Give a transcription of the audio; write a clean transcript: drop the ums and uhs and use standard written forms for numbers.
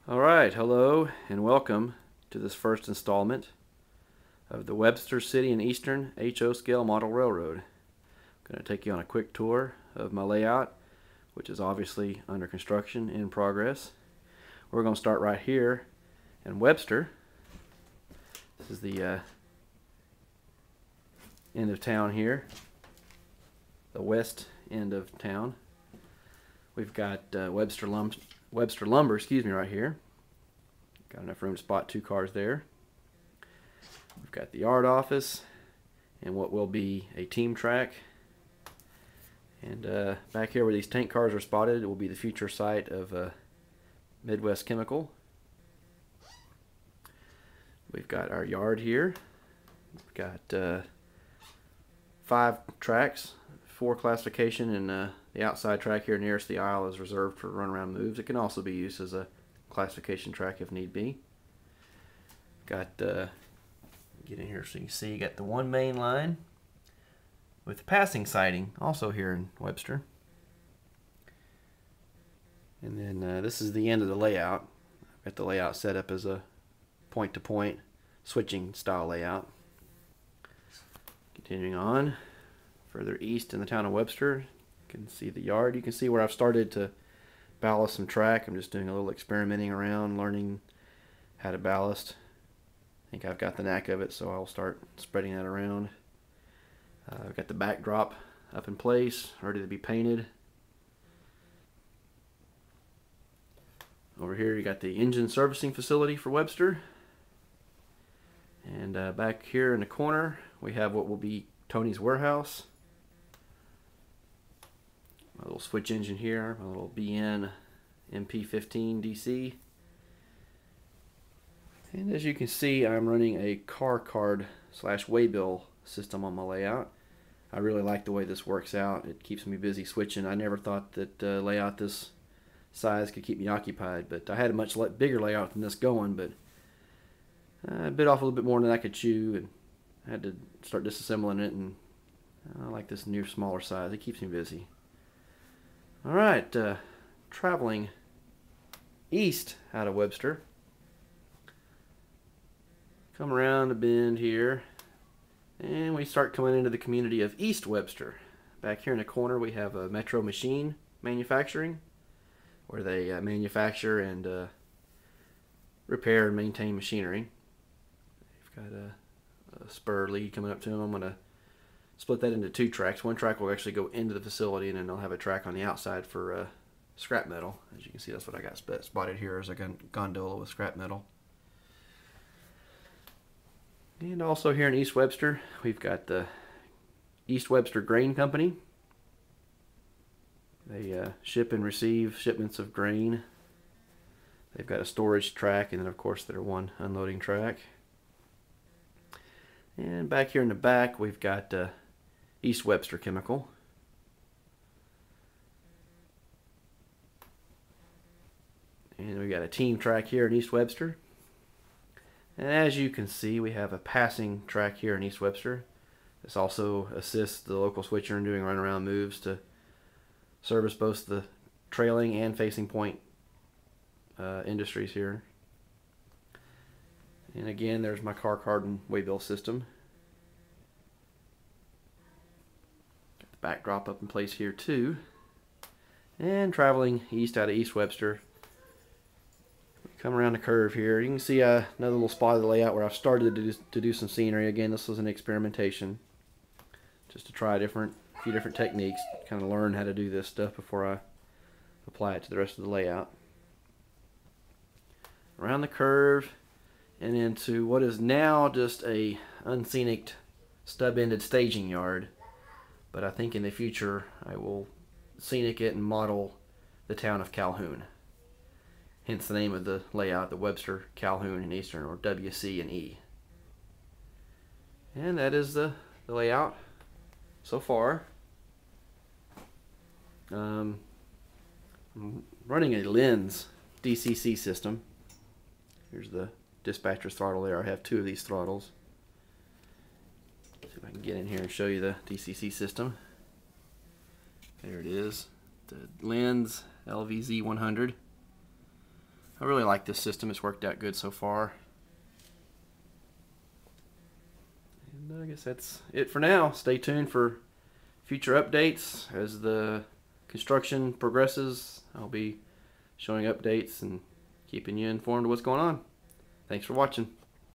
Alright, hello and welcome to this first installment of the Webster City and Eastern HO Scale Model Railroad. I'm going to take you on a quick tour of my layout, which is obviously under construction, in progress. We're going to start right here in Webster. This is the end of town here, the west end of town. We've got Webster Lumber, right here. Got enough room to spot two cars there. We've got the yard office and what will be a team track. And back here where these tank cars are spotted, it will be the future site of Midwest Chemical. We've got our yard here. We've got 5 tracks, 4 classification, and the outside track here nearest the aisle is reserved for runaround moves. It can also be used as a classification track if need be. Got get in here so you can see, you got the one main line with the passing siding also here in Webster. And then this is the end of the layout. I've got the layout set up as a point-to-point switching style layout. Continuing on further east in the town of Webster, you can see the yard. You can see where I've started to ballast some track. I'm just doing a little experimenting around, learning how to ballast. I think I've got the knack of it, so I'll start spreading that around. I've got the backdrop up in place, ready to be painted. Over here you got the engine servicing facility for Webster. And back here in the corner we have what will be Tony's warehouse. My little switch engine here, my little BN MP15 DC. And as you can see, I'm running a car card / waybill system on my layout. I really like the way this works out. It keeps me busy switching. I never thought that layout this size could keep me occupied, but I had a much bigger layout than this going, but I bit off a little bit more than I could chew, and I had to start disassembling it, and I like this new smaller size. It keeps me busy. Alright, traveling east out of Webster. Come around the bend here, and we start coming into the community of East Webster. Back here in the corner we have a Metro Machine Manufacturing, where they manufacture and repair and maintain machinery. They've got a spur lead coming up to them. I'm going to split that into 2 tracks. One track will actually go into the facility, and then they'll have a track on the outside for scrap metal. As you can see, that's what I got spotted here, as a gondola with scrap metal. And also here in East Webster, we've got the East Webster Grain Company. They ship and receive shipments of grain. They've got a storage track, and then of course their one unloading track. And back here in the back we've got East Webster Chemical. And we got a team track here in East Webster. And as you can see, we have a passing track here in East Webster. This also assists the local switcher in doing runaround moves to service both the trailing and facing point industries here. And again, there's my car card and waybill system. Got the backdrop up in place here too. And traveling east out of East Webster, come around the curve here. You can see another little spot of the layout where I've started to do some scenery. Again, this was an experimentation, just to try a few different techniques, kind of learn how to do this stuff before I apply it to the rest of the layout. Around the curve and into what is now just a unscenic stub-ended staging yard, but I think in the future I will scenic it and model the town of Calhoun. Hence the name of the layout, the Webster, Calhoun, and Eastern, or WC and E. And that is the layout so far. I'm running a lens DCC system. Here's the dispatcher's throttle there. I have 2 of these throttles. See if I can get in here and show you the DCC system. There it is, the lens LVZ100. I really like this system. It's worked out good so far. And I guess that's it for now. Stay tuned for future updates as the construction progresses. I'll be showing updates and keeping you informed of what's going on. Thanks for watching.